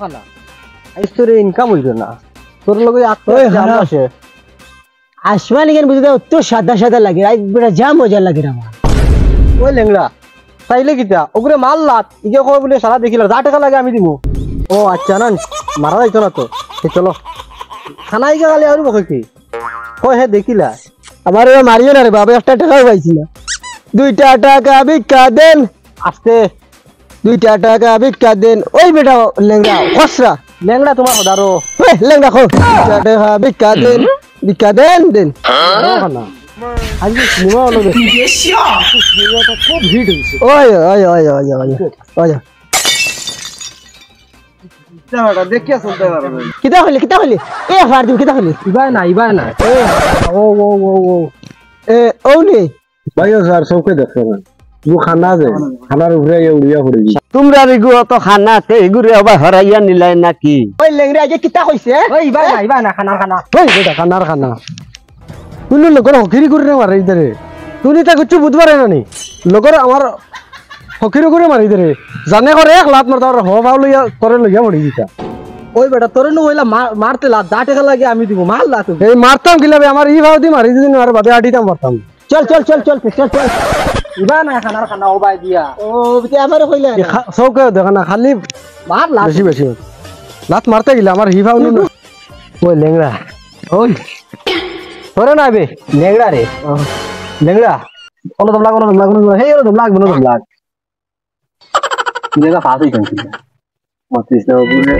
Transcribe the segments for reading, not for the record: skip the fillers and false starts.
খানা আইস তোর ইনকাম হইল না তোর লগে আসে আসমানি কেন বুঝতে তো সাদা সাদা লাগে আই বেটা যা মজা লাগে রে আমার ওই লেংড়া চাইলে কিতা ওগুলো মাল লাত ইকে কয় বলে সারা দেখিল যা টাকা লাগে আমি দিব ও আচ্ছা না মারা যাইতো না তো চলো খানা ইকে গালে আর বকে কি কয় হে দেখিলা আমার এবার মারিও না রে বাবা 1 টাকাও পাইছি না 2 টাকা ভিক্ষা দেন আস্তে 2 টাকা ভিক্ষা দেন ওই বেটা লেংড়া খসরা লেংড়া তোমার হদারো ওই লেংড়া খো 2 টাকা ভিক্ষা দেন দেন খানা আজকে সিনেমা হলো সিনেমাটা খুব হিট হয়েছে ওই ওই ওই ওই ওই ওই দেখিয়া চলতে পারো কিতা হলি এ ফারদু কিতা হলি ইবাই না ও এ ওনি ভাইও স্যার সবকে দেখো না वो खाना दे खानार উপরে উড়িয়া পড়েছি তোমরা রিগু অত খানাতে এগুরে আবার হরাইয়া নিলাই নাকি ওই লেংরা আগে কিতা কইছে ওই ইবাই না খানা ওই বেটা খানার খানা তুই লগর হকিরি করে মারি দে তুই তা কিছু বুঝবারে না নি লগর আমার হকিরি করে মারি দে জানে করে এক লাত মারতা হ ভাও লইয়া তোরে লইয়া পড়ি দিতা ওই বেটা তোরে ন হইলা মারতে লাত 10 টাকা লাগে আমি দিব মার লাত এই মারতাম কিলাবে আমার ই ভাও দি মারি দিন আর বাদে আটিতাম মারতাম চল ইবা না খানা ওবাই দিয়া ও বিতে আমারে কইলা সৌকে দেখো না খালি মার লাত বেশি লাত মারতে গিলা আমার হি ভাও নো ওই লেংড়া ওই তোরে না বে লেংড়া রে লেংড়া কোনো দম লাগ হেই দম লাগ যেটা ফাসই কেন মতিস না বুঝে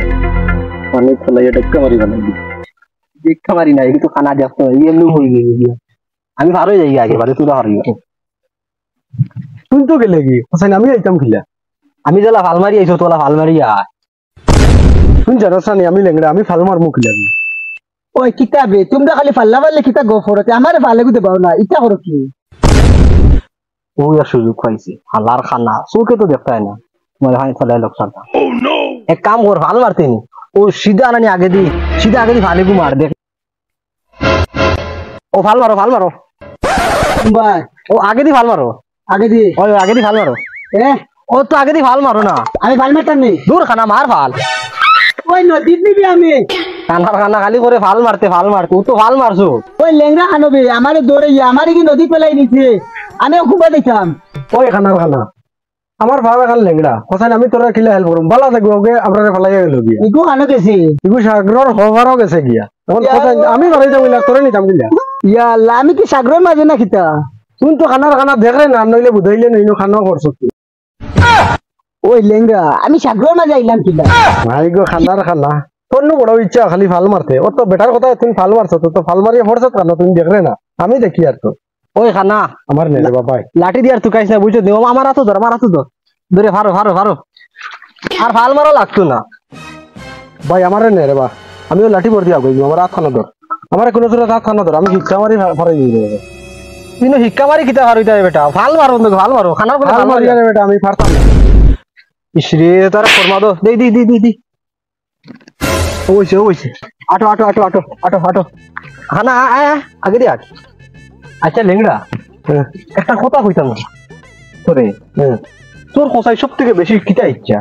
অনেক ফলাইয়া টক্কা মারি বানাই দেখা মারি না কিন্তু খানা দেখতো এমনি হই গিয়ে আমি পার হয়ে যাই আগে বারে তুই হারিয়ে তুই তো গেলে কি হোসেন আমি আইতাম খিলা আমি যেলা ফালমারি আইছো তোলা ফালমারি আয় তুই জানাস না আমি লেংড়া আমি ফাল মারমু খিলা ওই কিতাবে তোমরা খালি ফাল্লা পারলে কিতা গো ফরতে আমারে ফালে গুতে পাও না ইটা করো কি ও আর সুযোগ পাইছে হালার খানা চোখে তো দেখতাই না তোমার হাই ফলাই লোকসানটা এক কাম কর ফাল মারতে নি ও সিধা আনানি আগে দি ফালে গু মার দেখ ও ফাল মারো ভাই ও আগে দি ফাল মারো আগে দি ওই আগে দি ফাল মারো এ ও তো আগে দি ফাল মারো না আমি ফাল মারতাম নি দূর খানা মার ফাল ওই নদীত নিবি আমি খানা খালি করে ফাল মারতে ও তো ফাল মারছো ওই লেংরা খানবে আমারে দৌড়ে আমারে কি নদী পেলাই দিছে আমি খুব দেখাম ওই খানার খানা আমার ভাবে খান লেংড়া হোসেন আমি তোরা খিলা হেল্প করুম বালা থাকবো ওকে আমরা ফলাইয়া গেল গিয়া ইগু খানো গেছে ইগু সাগরর হবারও গেছে গিয়া তখন হোসেন আমি মারাই যাবো না তোরে নিতাম গিয়া ইয়া আল্লাহ আমি কি সাগরের মাঝে না খিতা তুই তো খানা দেখরে না নইলে বুঝাইলে নইনো খানা করছো ওই লেংরা আমি সাগরের মাঝে আইলাম কিলা ভাই গো খানার খানা তোর নো বড় ইচ্ছা খালি ফাল মারতে ও তো বেটার কথা তুমি ফাল মারছো তো ফাল মারিয়ে পড়ছত কেন তুমি দেখরে না আমি দেখি আর তো ওই খানা আমার নেলে বাবাই লাঠি দিয়ে আর তুই কাইছ না বুঝছো দেও আমার হাতও ধর ধরে ফারো আর ফাল মারো লাগতো না ভাই আমারে নে রে বা আমিও লাঠি পড় দিয়া গইব আমার হাত খানা ধর আমার কোনো জোরে হাত খানা ধর আমি শিক্ষা মারি ফরাই দিই রে কিন্তু শিক্ষা মারি কিতা হারুইতা বেটা ফাল মারো খানার করে ফাল মারি রে বেটা আমি পারতাম না ইসরে তোর ফরমা দো দি ওইছে আটো খানা আগে দি আট আচ্ছা লেংড়া একটা কথা কইতাম তোরে তোর কোথায় সব থেকে বেশি কিতা ইচ্ছা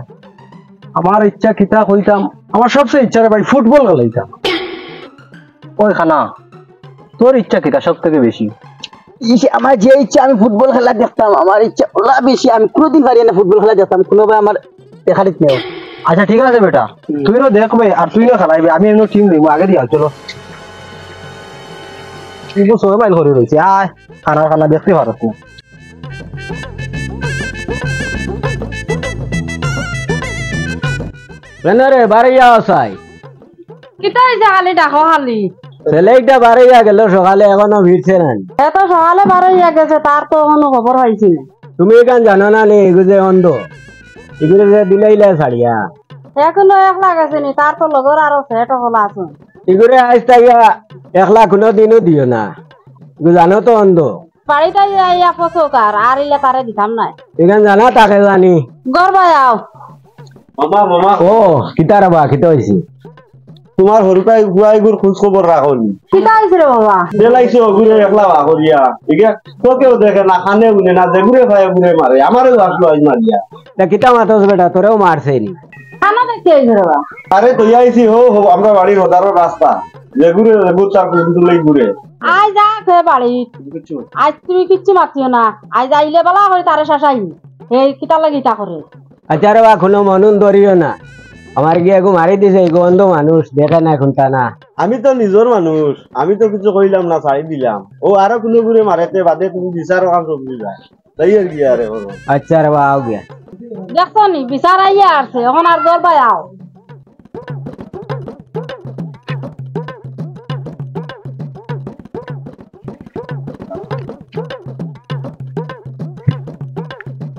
আমার ইচ্ছা কিতা কইতাম আমার সবচেয়ে ইচ্ছা রে ভাই ফুটবল খেলাইতাম ওই খানা তোর ইচ্ছা কিতা সব থেকে বেশি আমার যে ইচ্ছা আমি ফুটবল খেলা দেখতাম আমার ইচ্ছা ওলা বেশি আমি কোনোদিন পারি না ফুটবল খেলা দেখতাম কোনো ভাই আমার দেখা দিত নেই আচ্ছা ঠিক আছে বেটা তুইও দেখবে আর তুইও খেলাইবে আমি এমনি টিম দিব আগে দিয়া চলো তুই তো সবাই বাইল করে রয়েছে আয় খানা দেখতে পারছ না রে বাড়িয়া আসাই কিতা হইছে খালি ডাকো খালি ছেলেটা বাড়িয়া গেল সকালে এখনো ভিড়ছে না এত সকালে বাড়াইয়া গেছে তার তো কোনো খবর পাইছি না তুমি কেন জানো না নে এগুলো অন্ধ এগুলো দিলাইলা ছাড়িয়া এখনো একলা গেছে নি তার তো লগর আরো সেট হলা আছে এগুলো আজ তাইয়া একলা কোনো দিনও দিও না জানো তো অন্ধ বাড়িতে ইয়া পচকার আর ইলা তারে দিতাম নাই এখান জানা তাকে জানি গরবাই আও মামা ও কিতা রাবা কিতা হইছে তোমার হরুকাই গুয়াইগুর খোঁজ খবর রাখনি কিতা হইছে রে বাবা দেলাইছো গুরে একলা ভাগরিয়া এগা তোকেও দেখে না খানে গুনে না যে গুরে ভাই গুরে মারে আমারও আসলো আজ মারিয়া তা কিতা মাতস বেটা তোরেও মারছে নি খানা দেখতে আইছে রে বা আরে তো আইছি হো হো আমরা বাড়ির ওদারও রাস্তা যে ঘুরে তার কিন্তু লই ঘুরে আই যা খে বাড়ি আজ তুমি কিচ্ছু মাতিও না আজ আইলে বলা করে তারে শাসাই এই কিতা লাগি তা করে আচ্ছা রে বা কোনো মনুন ধরিও না আমার গিয়ে এগো মারি দিছে এগো অন্ধ মানুষ দেখে না এখন তা না আমি তো নিজর মানুষ আমি তো কিছু কইলাম না ছাড়ি দিলাম ও আরো কোনো ঘুরে মারেতে বাদে তুমি বিচারো কাম সবজি যায় তাই আর কি আরে বলো আচ্ছা রে বা আও গিয়া দেখছো নি বিচার আইয়া আসছে এখন আর দর পাই আও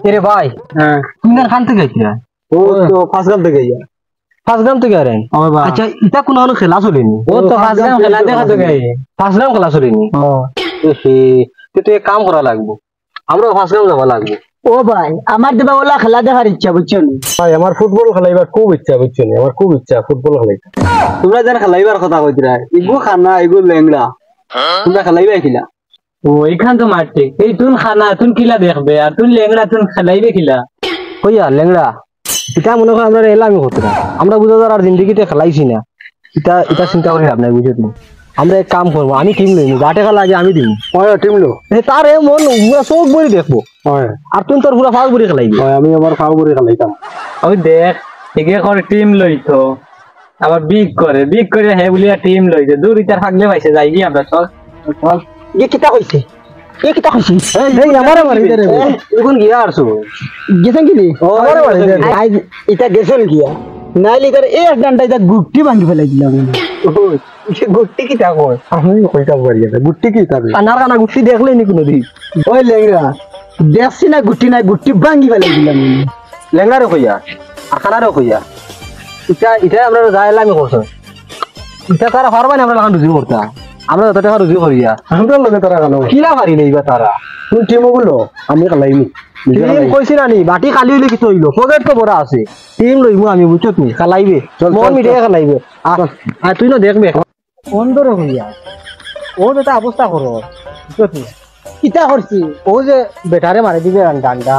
এরে ভাই হ্যাঁ তুমি না খান থেকে আইছিস ও তো ফার্স্ট গাম থেকে ইয়া ফার্স্ট গ্রাম থেকে আরেন ও বা আচ্ছা ইটা কোনো হলো খেলা চলেনি ও তো ফার্স্ট টাইম খেলা দেখা তো গাই ফার্স্ট গ্রাম খেলা চলেনি তুই এক কাম করা লাগবো আমরা ফার্স্ট গ্রাম যাওয়া লাগবো ও ভাই আমার দেবা ওলা খেলা দেখার ইচ্ছা বুঝছো নি ভাই আমার ফুটবল খেলাইবার খুব ইচ্ছা বুঝছো নি আমার খুব ইচ্ছা ফুটবল খেলাইতে তোমরা যারা খেলাইবার কথা কইতরা ইগু খানা ইগু লেংড়া তোমরা খেলাইবা কিলা ও এখান তো মারতে এই তুন খানা তুন কিলা দেখবে আর তুন লেংড়া তুন খেলাইবে কিলা কইয়া লেংড়া এটা মনে হয় আমরা এলামি হতো না আমরা বুঝা যার আর জিন্দগিতে খেলাইছি না এটা এটা চিন্তা করি আপনার বুঝত না আমরা এক কাম করবো আমি টিম লইনি যা টাকা লাগে আমি দিব ওই টিম লো তার এ মন পুরা চোখ বড়ি দেখবো ওই আর তুই তোর পুরা ফাল বড়ি খেলাইবি ওই আমি আমার ফাউ করে খেলাইতাম ওই দেখ এগে করে টিম লইতো আবার বিগ করে হে বলিয়া টিম লইছে দূর ইতার ফাগলে পাইছে যাই কি আমরা চল চল এ কিতা কইছে এ কিতা কইছে এই আমারে মারি দে রে এখন গিয়া আরছো গেছেন কি নি আমারে মারি দে আজ এটা গেছেন গিয়া নাইলে তার এই ডান্ডা এটা গুটি ভাঙি ফেলাই দিলাম গুটি কি তা কয় আমি কইতাম পারি এটা গুটি কি তাবে কানার কানা গুটি দেখলে নি কোনো দিন ওই লেংড়া দেখছি না গুটি নাই গুটি ভাঙি ফেলাই দিলাম লেংড়া রে কইয়া আখানা রে কইয়া এটা এটা আমরা যাই এলামি করছো এটা তারা পারবা না আমরা লাগান রুজি করতা আমরা যত টাকা রুজি করিয়া আমরা লগে তারা গেল কিলা পারি নেই তারা তুই টিম গুলো আমি খেলাইনি টিম কইছি না নি বাটি খালি হইলে কিছু হইলো পকেট তো বড় আছে টিম লইমু আমি বুঝছত নি খেলাইবে মন মিটে খেলাইবে আর তুই না দেখবে অন্ধরে হইয়া ও যেটা অবস্থা করো বুঝছত নি কিতা করছি ও যে বেটারে মারি দিবে ডান্ডা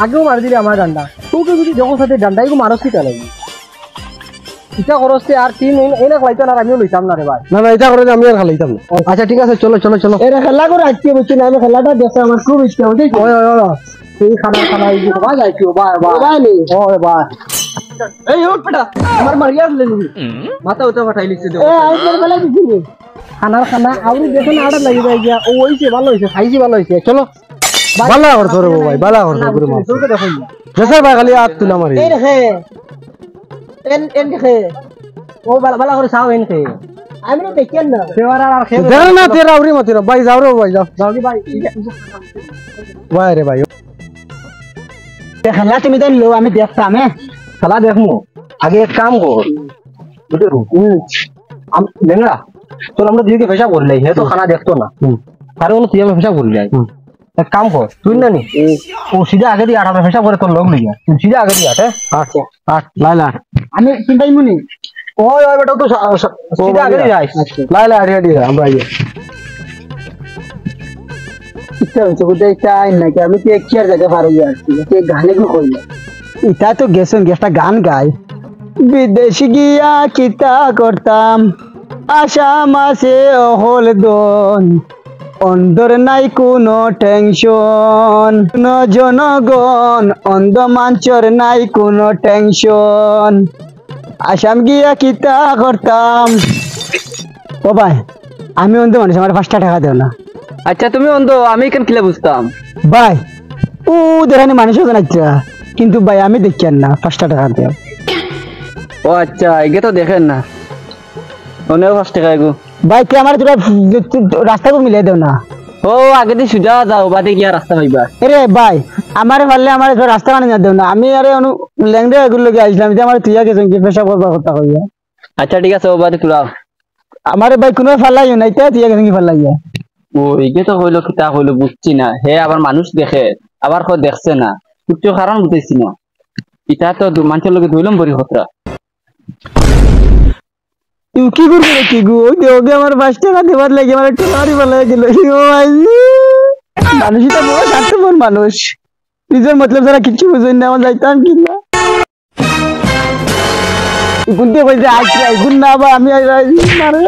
আগেও মারি দিবে আমার ডান্ডা তোকে যদি যখন সাথে ডান্ডা এগুলো মানুষ কিটা লাগবে ইটা খরচে আর টিম এনে খাইতো না আর আমিও লইতাম না রে ভাই না না এটা করে আমি আর খেলাইতাম না আচ্ছা ঠিক আছে চলো চলো চলো এরা খেলা করে আজকে বুঝছি না আমি খেলাটা দেখে আমার খুব ইচ্ছা হচ্ছে ওই ওই ওই এই খানা খানা এই যে বাজ আইছো বাই বাই ওই বাই এই ওঠ বেটা আমার মারিয়া ফেলে নিবি মাথা উঠা পাঠাই লিখছে এ আমি তোর বেলা দিছি খানার খানা আউরি দেখো না আড়া লাগি যায় গিয়া ও হইছে ভালো হইছে খাইছি ভালো হইছে চলো বালা করছো রে ভাই বালা করছো পুরো মাছ তোকে দেখো জেসা ভাই খালি হাত তুলা মারি এই রেখে এন দেখে ও ভালো করে চাও এনকে আমি না দেখেন না সেবার আর খেয়ে দেখ না তেরা আউরি মাতি না ভাই যাও রে ভাই যাও যাও কি ভাই ভাই রে ভাই খেলা তুমি দেন লো আমি দেখতাম খেলা দেখমু আগে এক কাম কর লেংড়া তোর আমরা দিদিকে পেশা করলে হে তো খানা দেখতো না আরে ও তুই আমি পেশা করলি এক কাম কর তুই না নি ও সিধা আগে দিয়ে আটা পেশা করে তোর লোক লিয়া সিধা আগে দিয়ে আটে আচ্ছা আট লাইলা আমি চিন্তাই মুনি ওই ওই বেটা তো সিধা আগে দিয়ে যাইস লাইলা আড়ি আড়ি আমরা আইয়া ইচ্ছা হচ্ছে কোথায় চাই নাকি আমি তো এক চেয়ার জায়গা পারো আসছি গানে কি কইলা এটা তো গেছেন একটা গান গায় বিদেশি গিয়া কিতা করতাম আশা মাসে অহল দন অন্ধর নাই কোনো টেনশন জনগণ অন্ধ মাঞ্চর নাই কোনো টেনশন আসাম গিয়া কিতা করতাম ও ভাই আমি অন্ধ মানুষ আমার 5 টাকা দেও না আচ্ছা তুমি অন্ধ আমি কেন কিলা বুঝতাম ভাই ও দেখানি মানুষ জানাচ্ছা কিন্তু ভাই আমি দেখি না 5 টাকা দেও ও আচ্ছা এগে তো দেখেন না অনেক 5 টাকা এগো ভাই তুই আমার তোরা রাস্তা কো মিলাই দেও না ও আগে দিয়ে সুজা যাও বাদে গিয়া রাস্তা পাইবা আরে ভাই আমার পারলে আমার রাস্তা মানে না দেও না আমি আরে ল্যাংড়া এগুলো লগে আইছিলাম যে আমার তুই আগে কি পেশা করবার কথা কইয়া আচ্ছা ঠিক আছে ও বাদে তুলাও আমার ভাই কোনো ফালাইও নাই তা তুই আগে কি ফালাইয়া ও এগে তো হইলো কিতা হইলো বুঝছি না হে আবার মানুষ দেখে আবার কো দেখছে না কিছু কারণ বুঝতেছি না এটা তো মানুষের লগে ধইলাম বড়ি খতরা তুই কি করবি রে কি গো ওকে আমার 5 টাকা দেবার লাগে আমার একটু মারি ফালাই গেল ও ভাই মানুষটা বড় স্বার্থপর মানুষ নিজের মতলব ছাড়া কিছু বুঝেন না আমার যাইতাম কি না ইগুন দিয়ে কইছে আইছি আইগুন না বা আমি মারে